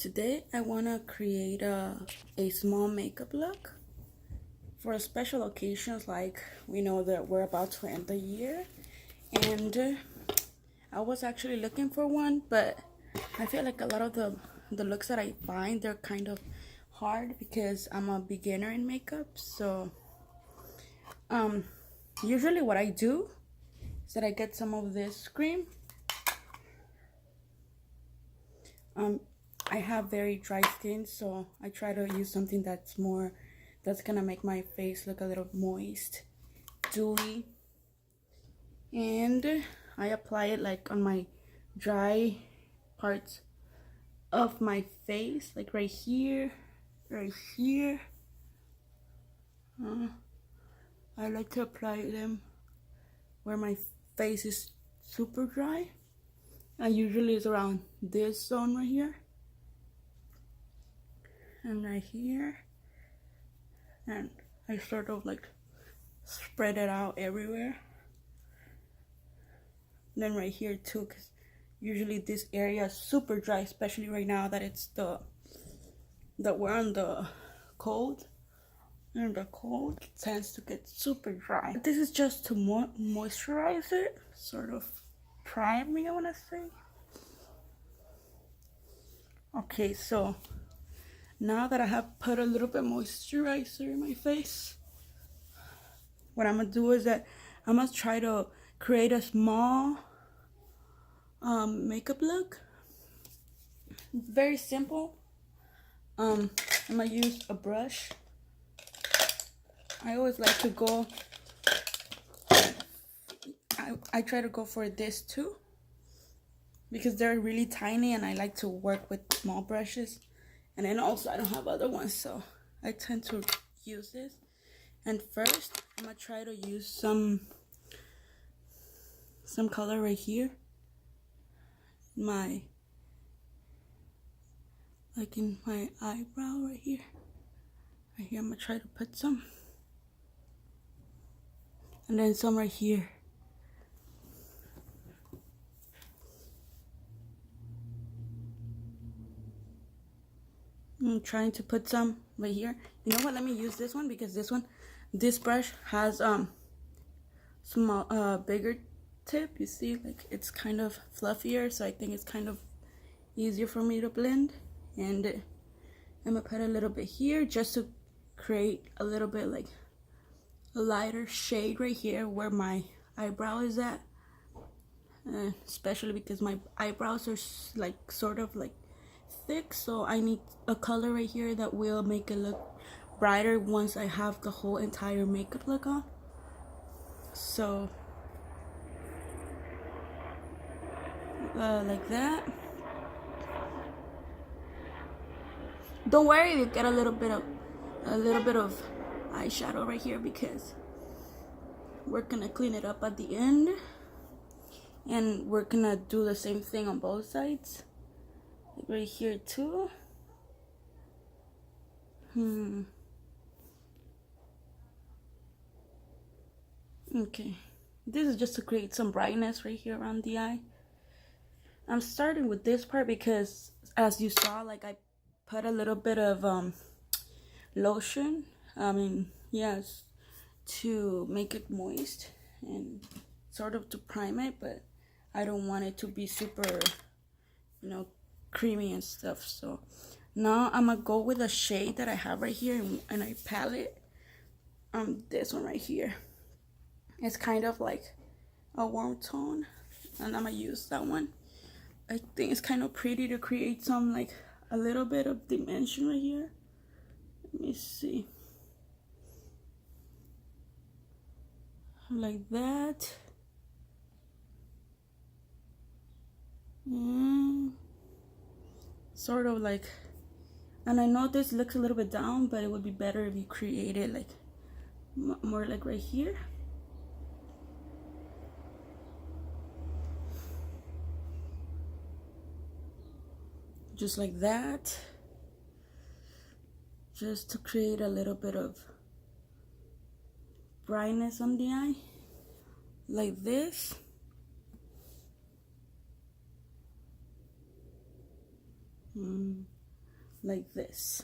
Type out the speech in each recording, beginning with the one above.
Today I want to create a small makeup look for special occasions, like we know that we're about to end the year, and I was actually looking for one, but I feel like a lot of the looks that I find, they're kind of hard because I'm a beginner in makeup. So usually what I do is that I get some of this cream. I have very dry skin, so I try to use something that's gonna make my face look a little moist, dewy, and I apply it like on my dry parts of my face, like right here, right here. I like to apply them where my face is super dry, and usually it's around this zone right here and right here, and I sort of like spread it out everywhere. And then right here too, because usually this area is super dry, especially right now that it's that we're on the cold, and the cold tends to get super dry. This is just to moisturize it, sort of prime me, I want to say. Okay, so now that I have put a little bit moisturizer in my face, what I'm gonna do is that I'm gonna try to create a small makeup look. Very simple. I'm gonna use a brush. I always like to go, I try to go for this too, because they're really tiny and I like to work with small brushes. And then also I don't have other ones, so I tend to use this. And first I'm gonna try to use some color right here, like in my eyebrow right here. Right here I'm gonna try to put some, and then some right here. I'm trying to put some right here. You know what, let me use this one, because this brush has small bigger tip. You see, like it's kind of fluffier, so I think it's kind of easier for me to blend. And I'm gonna put a little bit here just to create a little bit like a lighter shade right here where my eyebrow is at, especially because my eyebrows are like sort of like thick, so I need a color right here that will make it look brighter once I have the whole entire makeup look on. So like that. Don't worry if you get a little bit of eyeshadow right here, because we're gonna clean it up at the end, and we're gonna do the same thing on both sides, like right here too. Okay, this is just to create some brightness right here around the eye. I'm starting with this part because, as you saw, like I put a little bit of lotion, yes, to make it moist and sort of to prime it, but I don't want it to be super, creamy and stuff. So now I'm gonna go with a shade that I have right here in a palette. This one right here. It's kind of like a warm tone, and I'm gonna use that one. I think it's kind of pretty to create some, like, a little bit of dimension right here. Let me see. Like that. Sort of like, and I know this looks a little bit down, but it would be better if you create it like more like right here. Just like that, just to create a little bit of brightness on the eye, like this. like this.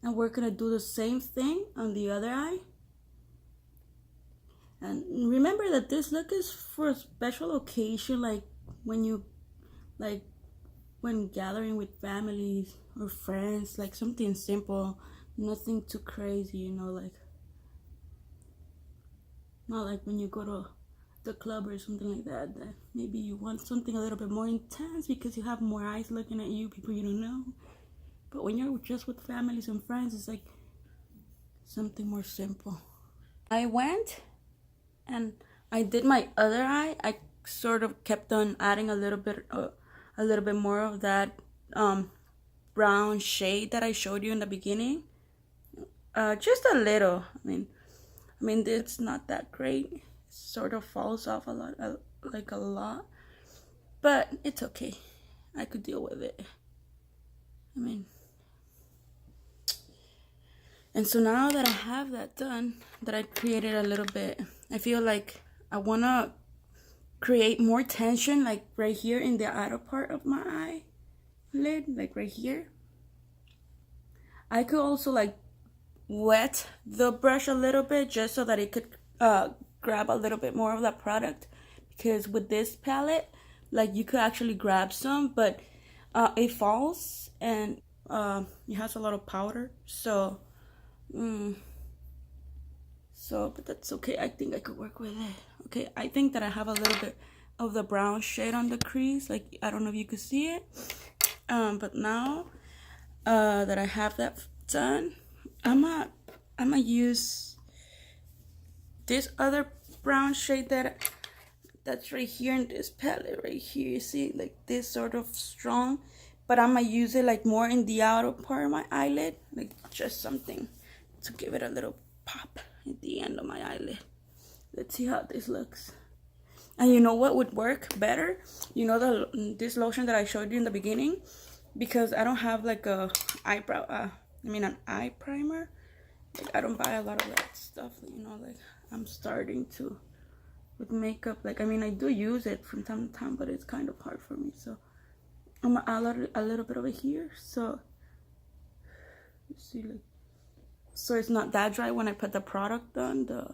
And we're gonna do the same thing on the other eye. And remember that this look is for a special occasion, like when gathering with families or friends, like something simple, nothing too crazy, you know, like not like when you go to the club or something like that, that maybe you want something a little bit more intense because you have more eyes looking at you, people you don't know. But when you're just with families and friends, it's like something more simple. I went and I did my other eye. I sort of kept on adding a little bit more of that brown shade that I showed you in the beginning. Just a little. I mean, it's not that great. It sort of falls off a lot, but it's okay. I could deal with it. I mean, and so now that I have that done, that I created a little bit, I feel like I wanna create more tension, like right here in the outer part of my eyelid, like right here. I could also like wet the brush a little bit just so that it could grab a little bit more of that product, because with this palette, like you could actually grab some, but it falls and it has a lot of powder, so but that's okay. I think I could work with it. Okay, I think that I have a little bit of the brown shade on the crease, like I don't know if you could see it, but now that I have that done, I'm gonna use this other brown shade that's right here in this palette right here. You see, like this sort of strong, but I'm gonna use it like more in the outer part of my eyelid, like just something to give it a little pop at the end of my eyelid. Let's see how this looks. And you know what would work better? You know, this lotion that I showed you in the beginning, because I don't have like a an eye primer. Like, I don't buy a lot of that stuff, you know, like I'm starting to with makeup. Like, I mean, I do use it from time to time, but it's kind of hard for me. So I'm gonna add a little bit over here. So you see, like, so it's not that dry when I put the product on the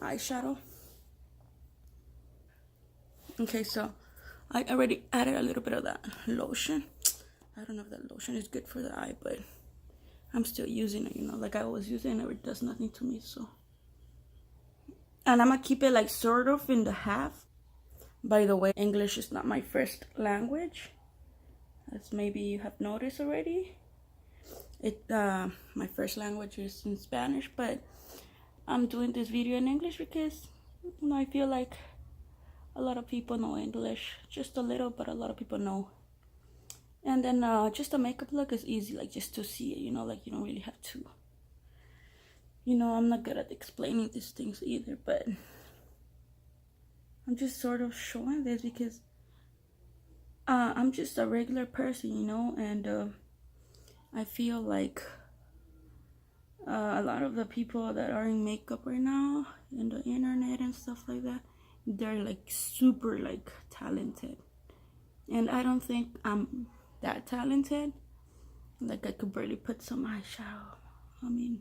eyeshadow. Okay, so I already added a little bit of that lotion. I don't know if that lotion is good for the eye, but I'm still using it, you know, like I always use it and it does nothing to me, so. And I'm gonna keep it like sort of in the half. By the way, English is not my first language, as maybe you have noticed already. My first language is in Spanish, but I'm doing this video in English because, you know, I feel like a lot of people know English, just a little, but a lot of people know. And then just a makeup look is easy, like just to see it, you know, like you don't really have to, you know, I'm not good at explaining these things either, but I'm just sort of showing this because I'm just a regular person, you know, and I feel like a lot of the people that are in makeup right now in the internet and stuff like that, they're like super like talented, and I don't think I'm that talented. Like, I could barely put some eyeshadow, I mean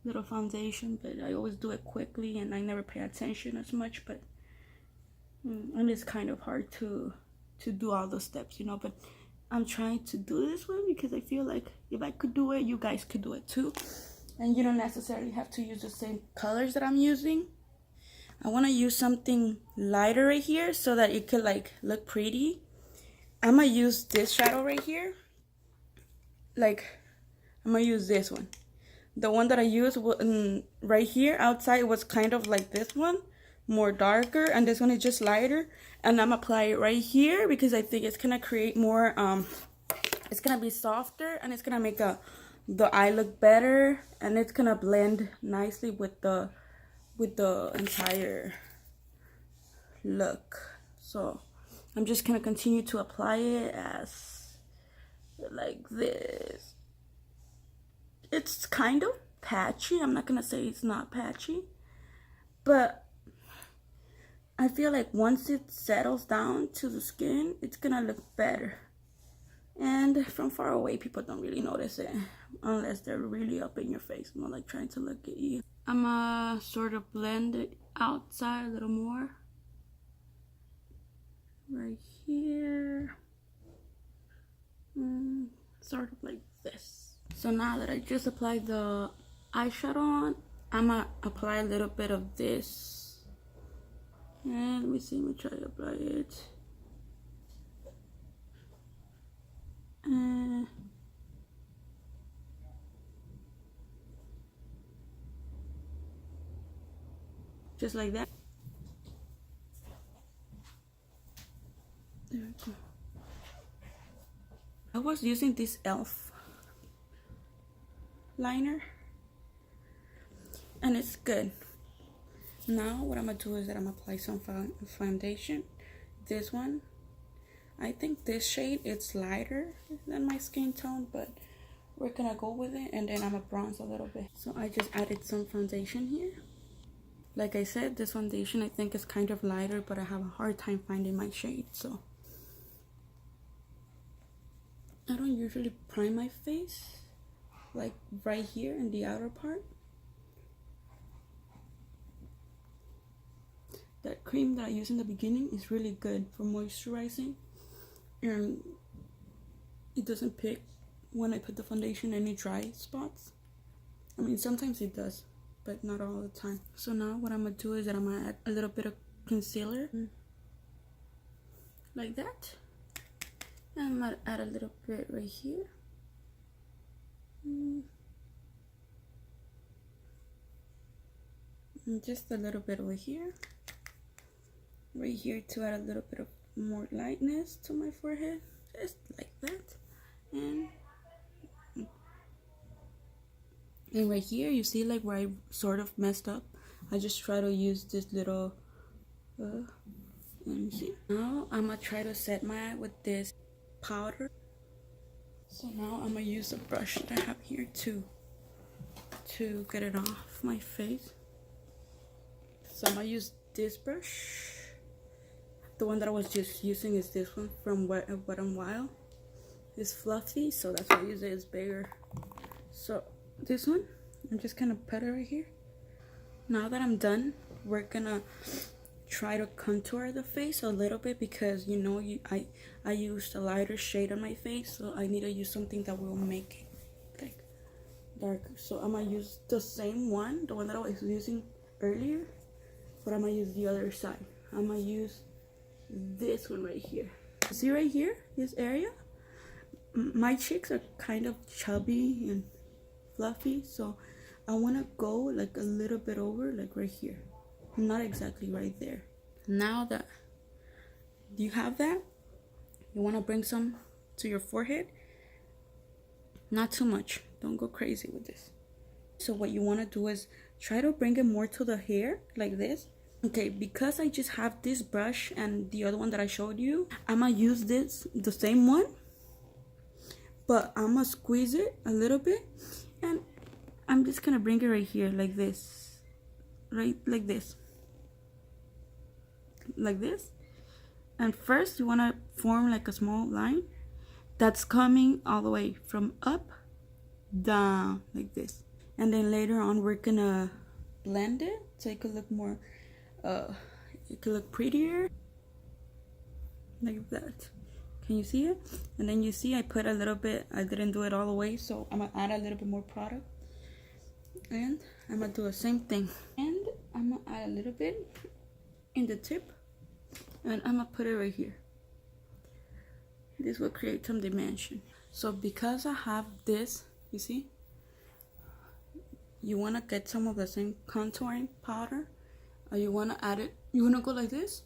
little foundation, but I always do it quickly and I never pay attention as much. But and it's kind of hard to do all those steps, you know, but I'm trying to do this one because I feel like if I could do it, you guys could do it too, and you don't necessarily have to use the same colors that I'm using. I want to use something lighter right here so that it could like look pretty. I'm gonna use this shadow right here. Like, I'm gonna use this one. The one that I used right here outside was kind of like this one, more darker, and this one is just lighter. And I'm gonna apply it right here because I think it's gonna create more, it's gonna be softer and it's gonna make the eye look better, and it's gonna blend nicely with the entire look. So I'm just gonna continue to apply it as like this. It's kind of patchy. I'm not gonna say it's not patchy, but I feel like once it settles down to the skin, it's gonna look better. And from far away, people don't really notice it unless they're really up in your face, more like trying to look at you. I'm gonna sort of blend it outside a little more. Right here. Sort of like this. So now that I just applied the eyeshadow on, I'm gonna apply a little bit of this. And let me see, let me try to apply it. Just like that. There we go. I was using this e.l.f. liner and it's good. Now what I'm gonna do is that I'm gonna apply some foundation. This one, I think this shade, it's lighter than my skin tone, but we're gonna go with it. And then I'm gonna bronze a little bit. So I just added some foundation here. Like I said, this foundation I think is kind of lighter, but I have a hard time finding my shade, so I don't usually prime my face, like right here in the outer part. That cream that I use in the beginning is really good for moisturizing, and it doesn't pick when I put the foundation any dry spots. I mean, sometimes it does, but not all the time. So now what I'm gonna do is that I'm gonna add a little bit of concealer, like that. And I'm gonna add a little bit right here. And just a little bit over here. Right here to add a little bit of more lightness to my forehead. Just like that. And right here, you see like where I sort of messed up. I just try to use this little, let me see. Now I'm gonna try to set my eye with this powder. So now I'm gonna use a brush that I have here to get it off my face. So I'm gonna use this brush. The one that I was just using is this one from Wet n Wild. It's fluffy, so that's why I use it. It's bigger. So this one, I'm just gonna put it right here. Now that I'm done, we're gonna try to contour the face a little bit, because you know I used a lighter shade on my face, so I need to use something that will make it like darker. So I'm gonna use the same one, the one that I was using earlier, but I'm gonna use the other side. I'm gonna use this one right here. See right here, this area, my cheeks are kind of chubby and fluffy, so I want to go like a little bit over, like right here, not exactly right there. Now that you have that, you want to bring some to your forehead, not too much, don't go crazy with this. So what you want to do is try to bring it more to the hair, like this. Okay, because I just have this brush and the other one that I showed you, I'm gonna use the same one, but I'm gonna squeeze it a little bit, and I'm just gonna bring it right here, like this, right, like this, and first you want to form like a small line that's coming all the way from up down, like this, and then later on we're gonna blend it so it could look more it could look prettier, like that. Can you see it? And then you see I put a little bit, I didn't do it all the way, so I'm gonna add a little bit more product, and I'm gonna do the same thing, and I'm gonna add a little bit in the tip, and I'm gonna put it right here. This will create some dimension. So because I have this, you see, you want to get some of the same contouring powder, or you want to add it, you want to go like this,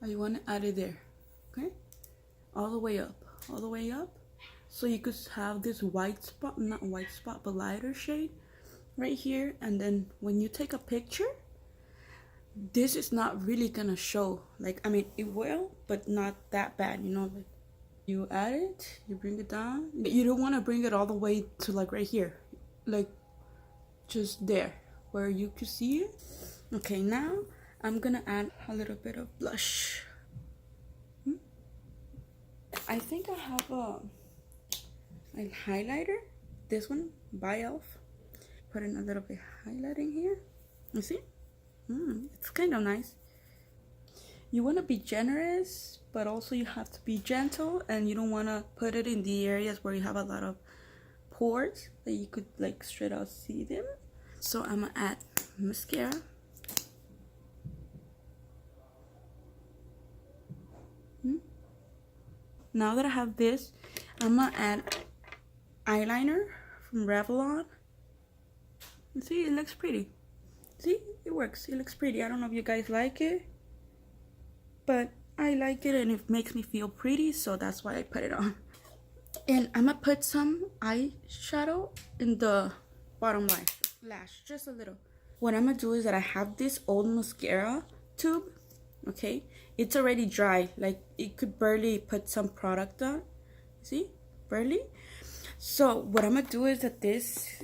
or you want to add it there, okay, all the way up, so you could have this white spot, not white spot, but lighter shade right here. And then when you take a picture, this is not really gonna show, like, I mean it will, but not that bad, you know. Like, you add it, you bring it down, you don't want to bring it all the way to like right here, like just there where you can see it. Okay, now I'm gonna add a little bit of blush. I think I have a highlighter. This one by Elf. Put in a little bit highlighting here. You see? It's kind of nice. You want to be generous, but also you have to be gentle, and you don't want to put it in the areas where you have a lot of pores that you could like straight out see them. So I'm gonna add mascara. Now that I have this, I'm gonna add eyeliner from Revlon. You see, it looks pretty. See, it works. It looks pretty. I don't know if you guys like it, but I like it and it makes me feel pretty, so that's why I put it on. And I'm gonna put some eyeshadow in the bottom lash, just a little. What I'm gonna do is that I have this old mascara tube, okay? It's already dry, like it could barely put some product on. See, barely. So what I'm gonna do is that this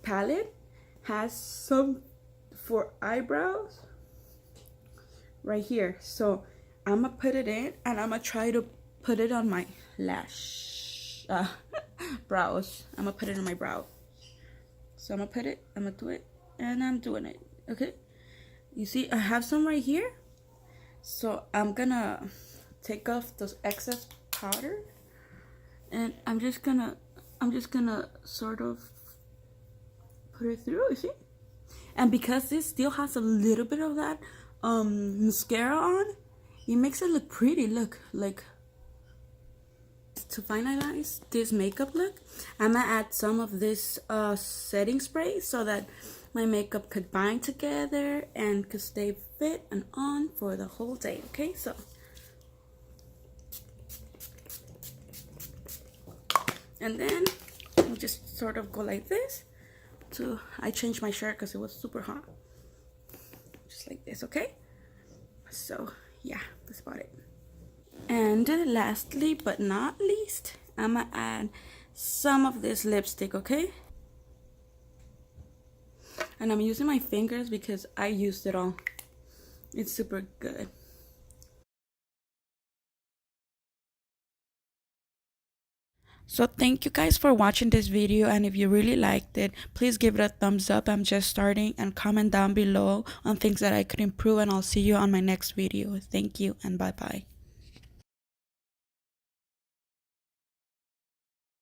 palette has some for eyebrows right here. So I'm gonna put it in and I'm gonna try to put it on my lash brows. I'm gonna put it on my brow. So I'm gonna put it, I'm gonna do it, and I'm doing it. Okay, you see I have some right here, so I'm gonna take off those excess powder, and I'm just gonna sort of put it through. You see, and because this still has a little bit of that mascara on, it makes it look pretty. Look, like, to finalize this makeup look, I'm gonna add some of this setting spray so that my makeup could bind together and could stay fit and on for the whole day. Okay, so and then we'll just sort of go like this. I changed my shirt because it was super hot. Just like this, okay? So yeah, that's about it. And lastly but not least, I'm gonna add some of this lipstick, okay? And I'm using my fingers because I used it all. It's super good. So thank you guys for watching this video, and if you really liked it, please give it a thumbs up. I'm just starting, and comment down below on things that I could improve, and I'll see you on my next video. Thank you and bye bye.